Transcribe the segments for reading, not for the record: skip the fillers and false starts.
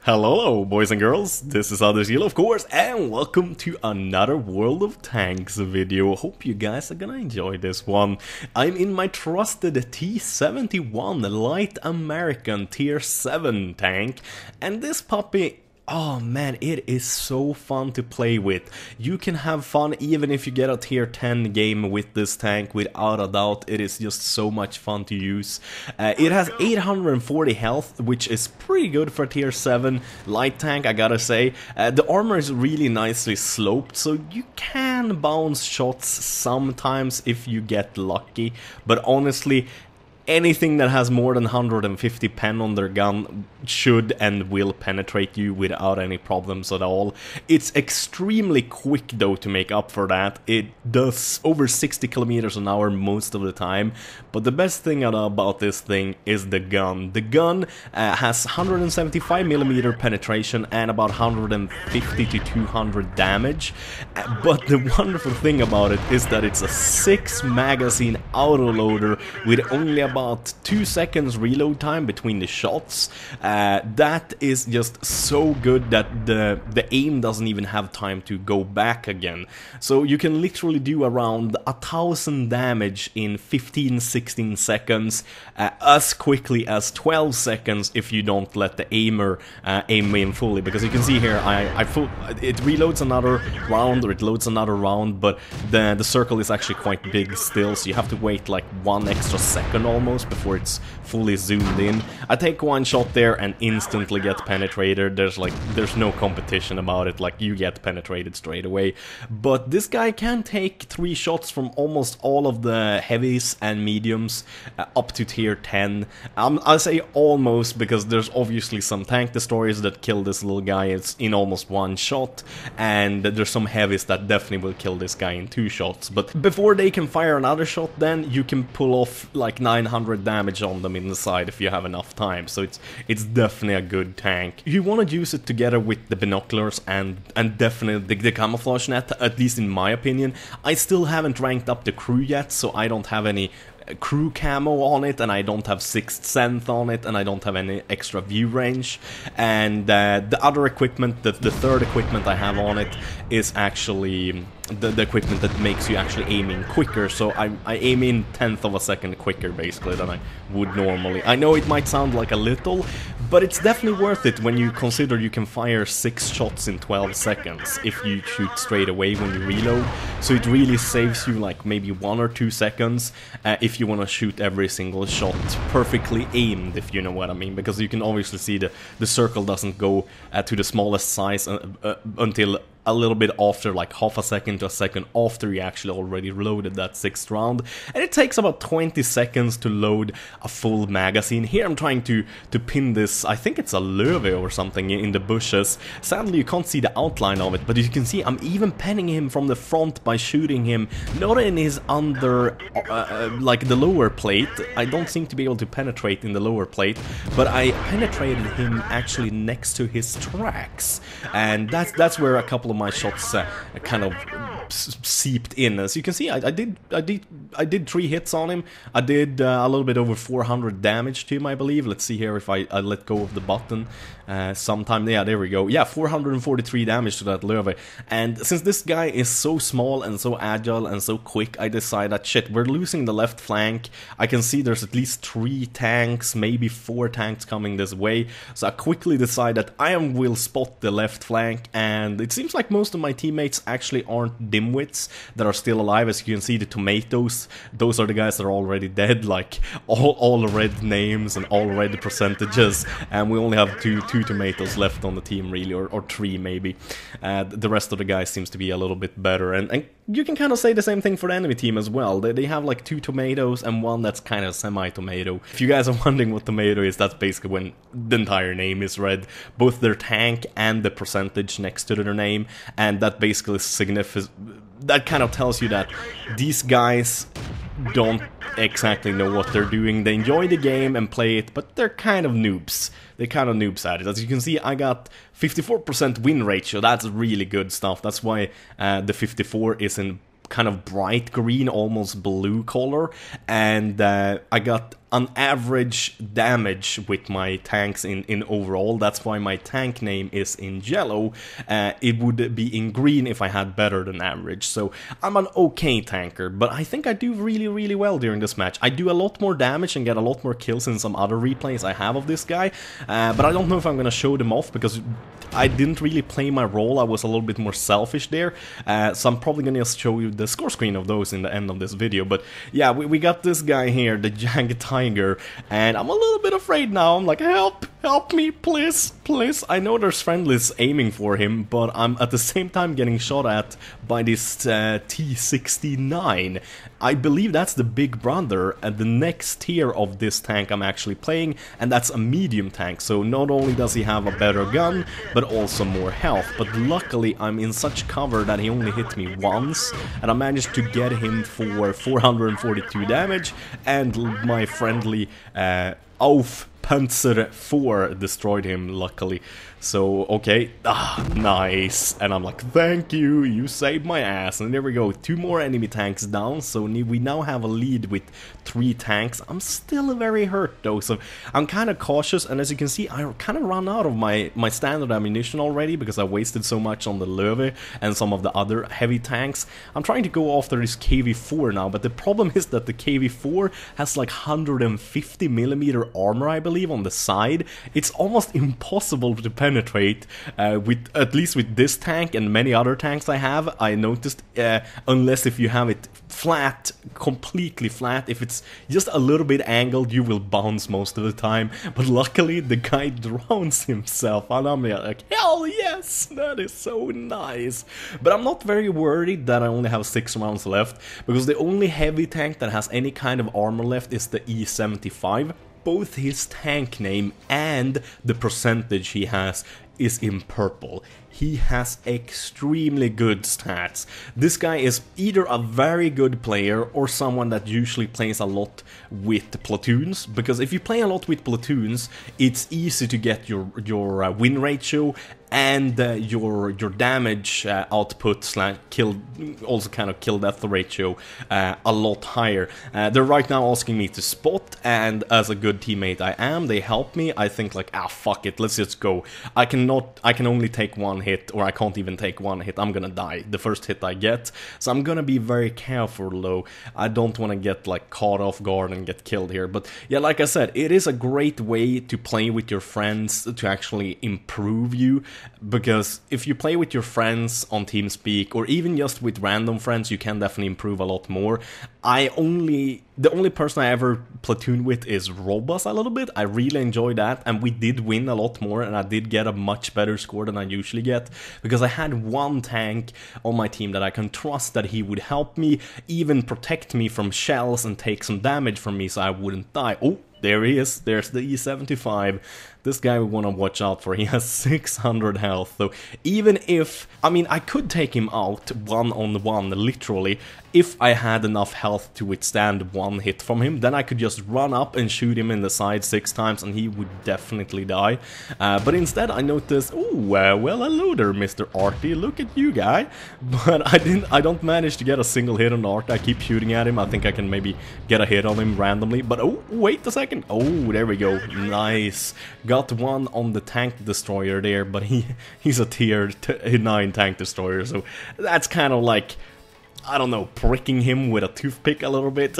Hello, boys and girls, this is Othershiel, of course, and welcome to another World of Tanks video. Hope you guys are gonna enjoy this one. I'm in my trusted T-71 Light American Tier 7 tank, and this puppy... oh man, it is so fun to play with. You can have fun even if you get a tier 10 game with this tank, without a doubt. It is just so much fun to use. It has 840 health, which is pretty good for a tier 7 light tank, I gotta say. The armor is really nicely sloped, so you can bounce shots sometimes if you get lucky, but honestly, anything that has more than 150 pen on their gun should and will penetrate you without any problems at all. It's extremely quick though to make up for that. It does over 60 kilometers an hour most of the time, but the best thing about this thing is the gun. The gun has 175mm penetration and about 150 to 200 damage, but the wonderful thing about it is that it's a 6 magazine autoloader with only about 2 seconds reload time between the shots. That is just so good that the aim doesn't even have time to go back again. So you can literally do around 1000 damage in 15-16 seconds, as quickly as 12 seconds if you don't let the aimer aim in fully. Because you can see here, it reloads another round, or it loads another round, but the circle is actually quite big still, so you have to wait like 1 extra second almost before it's fully zoomed in. I take one shot there and instantly get penetrated. There's no competition about it, like you get penetrated straight away. But this guy can take 3 shots from almost all of the heavies and mediums up to tier 10. I'll say almost because there's obviously some tank destroyers that kill this little guy in almost 1 shot, and there's some heavies that definitely will kill this guy in 2 shots. But before they can fire another shot, then you can pull off like 900 damage on them in the side if you have enough time, so it's definitely a good tank. You want to use it together with the binoculars and definitely the camouflage net, at least in my opinion. I still haven't ranked up the crew yet, so I don't have any crew camo on it, and I don't have 6th sense on it, and I don't have any extra view range. And the other equipment, the third equipment I have on it, is actually the equipment that makes you actually aiming quicker, so I aim in 1/10 of a second quicker basically than I would normally. I know it might sound like a little, but it's definitely worth it when you consider you can fire 6 shots in 12 seconds if you shoot straight away when you reload. So it really saves you like maybe 1 or 2 seconds if you want to shoot every single shot perfectly aimed, if you know what I mean, because you can obviously see the circle doesn't go to the smallest size until a little bit after, like half a second to a second after you actually already loaded that 6th round, and it takes about 20 seconds to load a full magazine. Here I'm trying to pin this, I think it's a Löwe or something in the bushes. Sadly you can't see the outline of it, but you can see I'm even penning him from the front by shooting him not in his like the lower plate. I don't seem to be able to penetrate in the lower plate, but I penetrated him actually next to his tracks, and that's where a couple of my shots kind of seeped in. As you can see, I did 3 hits on him. I did a little bit over 400 damage to him, I believe. Let's see here if I let go of the button sometime. Yeah, there we go. Yeah, 443 damage to that Löwe. And since this guy is so small and so agile and so quick, I decided that shit, we're losing the left flank. I can see there's at least 3 tanks, maybe 4 tanks coming this way. So I quickly decide that I will spot the left flank, and it seems like most of my teammates actually aren't dimwits that are still alive. As you can see, the tomatoes, those are the guys that are already dead, like all red names and all red percentages, and we only have two tomatoes left on the team really, or 3 maybe. The rest of the guys seems to be a little bit better, and you can kind of say the same thing for the enemy team as well. They have like 2 tomatoes and 1 that's kind of semi-tomato. If you guys are wondering what tomato is, that's basically when the entire name is red, both their tank and the percentage next to their name, and that basically that kind of tells you that these guys don't exactly know what they're doing. They enjoy the game and play it, but they're kind of noobs. They're kind of noobs at it. As you can see, I got 54% win ratio. That's really good stuff. That's why the 54 is in kind of bright green, almost blue color, and I got an average damage with my tanks in overall. That's why my tank name is in yellow. It would be in green if I had better than average. So I'm an okay tanker, but I think I do really well during this match. I do a lot more damage and get a lot more kills in some other replays I have of this guy, but I don't know if I'm gonna show them off because I didn't really play my role. I was a little bit more selfish there, so I'm probably gonna just show you the score screen of those in the end of this video. But yeah, we got this guy here, the Jag Tiger, and I'm a little bit afraid now. I'm like, help me, please. I know there's friendlies aiming for him, but I'm at the same time getting shot at by this T69. I believe that's the big brother and the next tier of this tank I'm actually playing, and that's a medium tank. So not only does he have a better gun, but also more health. But luckily I'm in such cover that he only hit me once, and I managed to get him for 442 damage, and my friendly Auf Panzer 4 destroyed him, luckily. So, okay, nice. And I'm like, thank you, you saved my ass. And there we go, 2 more enemy tanks down, so we now have a lead with 3 tanks. I'm still very hurt though, so I'm kind of cautious, and as you can see, I kind of run out of my standard ammunition already because I wasted so much on the Löwe and some of the other heavy tanks. I'm trying to go after this KV-4 now, but the problem is that the KV-4 has like 150mm armor, I believe, on the side. It's almost impossible to penetrate with, at least with this tank and many other tanks I have, I noticed, unless if you have it flat, completely flat. If it's just a little bit angled, you will bounce most of the time. But luckily the guy drowns himself, and I'm like, hell yes, that is so nice. But I'm not very worried that I only have 6 rounds left, because the only heavy tank that has any kind of armor left is the E75. Both his tank name and the percentage he has is in purple. He has extremely good stats. This guy is either a very good player or someone that usually plays a lot with platoons, because if you play a lot with platoons, it's easy to get your win ratio and your damage output also kind of kill death ratio a lot higher. They're right now asking me to spot, and as a good teammate I am, they help me. I think like, fuck it, let's just go. I can only take 1 hit, or I can't even take 1 hit. I'm gonna die the first hit I get, so I'm gonna be very careful though. I don't want to get like caught off guard and get killed here. But yeah, like I said, it is a great way to play with your friends to actually improve you, because if you play with your friends on TeamSpeak or even just with random friends, you can definitely improve a lot more. The only person I ever platoon with is Robas a little bit. I really enjoy that, and we did win a lot more, and I did get a much better score than I usually get, because I had 1 tank on my team that I can trust that he would help me, even protect me from shells and take some damage from me so I wouldn't die. Oh, there he is, there's the E75. This guy we want to watch out for. He has 600 health, so even if, I mean, I could take him out one-on-one, literally, if I had enough health to withstand 1 hit from him. Then I could just run up and shoot him in the side 6 times and he would definitely die. But instead I noticed, oh, well, hello there, Mr. Arty, look at you, guy. But I don't manage to get a single hit on Arty. I keep shooting at him. I think I can maybe get a hit on him randomly, but oh, wait a second. Oh, there we go, nice. Got 1 on the tank destroyer there, but he's a tier 9 tank destroyer, so that's kind of like, I don't know, pricking him with a toothpick a little bit.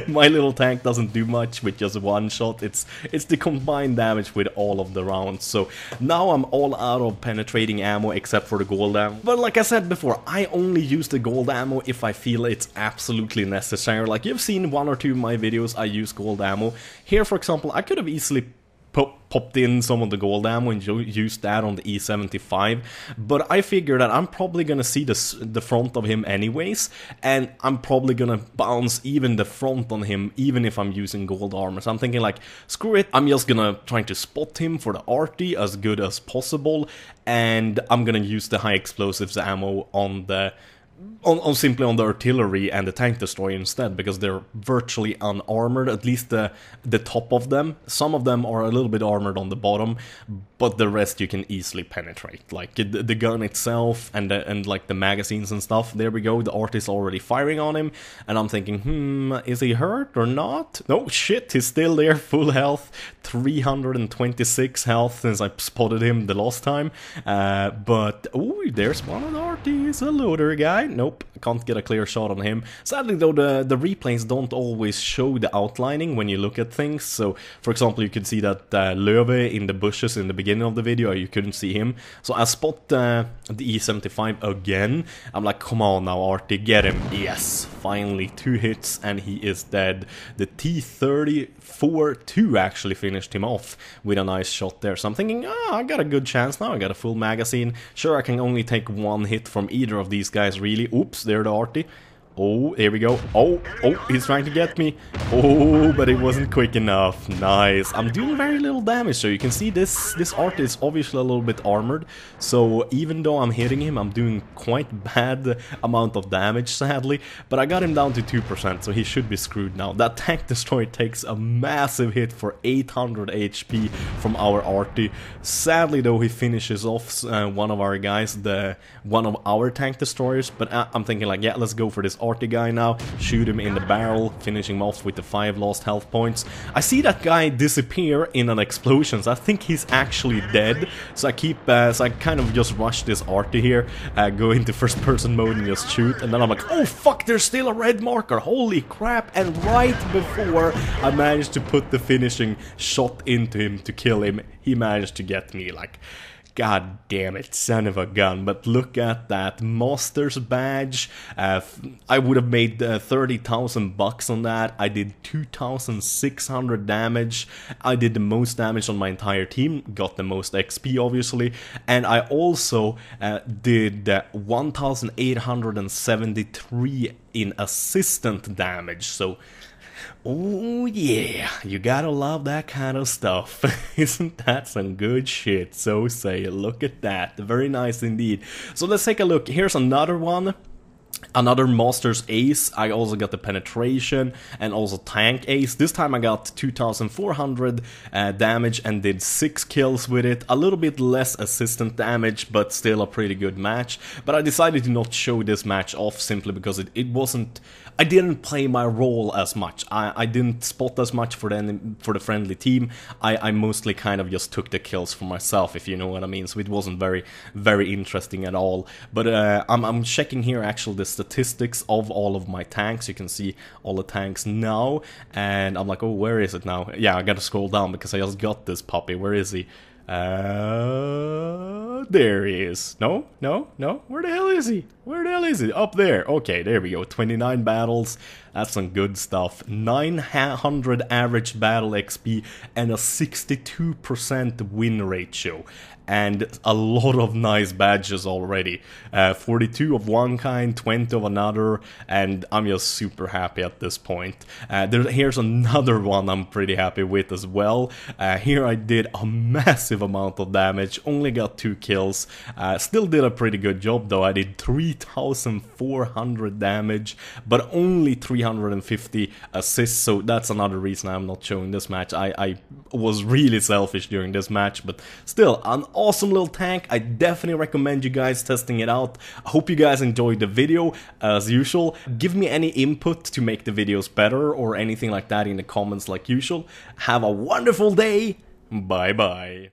My little tank doesn't do much with just 1 shot. It's the combined damage with all of the rounds. So now I'm all out of penetrating ammo except for the gold ammo. But like I said before, I only use the gold ammo if I feel it's absolutely necessary. Like you've seen 1 or 2 of my videos, I use gold ammo. Here, for example, I could have easily popped in some of the gold ammo and used that on the E75, but I figured that I'm probably gonna see the front of him anyways, and I'm probably gonna bounce even the front on him even if I'm using gold armor. So I'm thinking like, screw it, I'm just gonna try to spot him for the arty as good as possible, and I'm gonna use the high explosives ammo on the simply on the artillery and the tank destroyer instead, because they're virtually unarmored, at least the top of them. Some of them are a little bit armored on the bottom, but the rest you can easily penetrate. Like the gun itself and like the magazines and stuff. There we go, the artist already firing on him, and I'm thinking, is he hurt or not? No, shit, he's still there, full health, 326 health since I spotted him the last time. But, oh, there's one of the artists, a loader guy. Nope, can't get a clear shot on him. Sadly though, the replays don't always show the outlining when you look at things. So, for example, you could see that Löwe in the bushes in the beginning of the video, you couldn't see him. So I spot the E75 again. I'm like, come on now, Artie, get him. Yes, finally 2 hits and he is dead. The T-34-2 actually finished him off with a nice shot there. So I'm thinking, I got a good chance now. I got a full magazine. Sure, I can only take 1 hit from either of these guys, really. Oops, there the Artie. Oh, here we go. Oh, he's trying to get me. Oh, but it wasn't quick enough. Nice. I'm doing very little damage, so you can see this Artie is obviously a little bit armored. So even though I'm hitting him, I'm doing quite bad amount of damage, sadly. But I got him down to 2%, so he should be screwed now. That tank destroyer takes a massive hit for 800 HP from our Artie. Sadly though, he finishes off one of our guys, one of our tank destroyers. But I'm thinking like, yeah, let's go for this Artie guy now, shoot him in the barrel, finishing him off with the 5 lost health points. I see that guy disappear in an explosion, so I think he's actually dead. So I kind of just rush this Artie here, go into first person mode and just shoot, and then I'm like, oh fuck, there's still a red marker, holy crap, and right before I managed to put the finishing shot into him to kill him, he managed to get me. Like, god damn it, son of a gun. But look at that Master's badge. I would have made 30,000 bucks on that. I did 2,600 damage. I did the most damage on my entire team, got the most XP obviously, and I also did 1,873 in assistant damage. So oh yeah, you gotta love that kind of stuff. Isn't that some good shit? So say, look at that, very nice indeed. So let's take a look. Here's another one. Another Master's Ace. I also got the penetration and also tank ace. This time I got 2,400 damage and did 6 kills with it. A little bit less assistant damage, but still a pretty good match. But I decided to not show this match off simply because it wasn't... I didn't play my role as much. I didn't spot as much for the friendly team. I mostly kind of just took the kills for myself, if you know what I mean. So it wasn't very interesting at all. But I'm checking here actually the statistics of all of my tanks. You can see all the tanks now, and I'm like, oh, where is it now? Yeah, I gotta scroll down because I just got this puppy. Where is he? There he is. No. Where the hell is he? Up there. Okay, there we go. 29 battles. That's some good stuff. 900 average battle XP and a 62% win ratio. And a lot of nice badges already. 42 of one kind, 20 of another, and I'm just super happy at this point. Here's another one I'm pretty happy with as well. Here I did a massive amount of damage, only got 2 kills. Still did a pretty good job though. I did 3,400 damage, but only 350 assists, so that's another reason I'm not showing this match. I was really selfish during this match, but still, an awesome little tank. I definitely recommend you guys testing it out. I hope you guys enjoyed the video. As usual, give me any input to make the videos better or anything like that in the comments like usual. Have a wonderful day. Bye bye.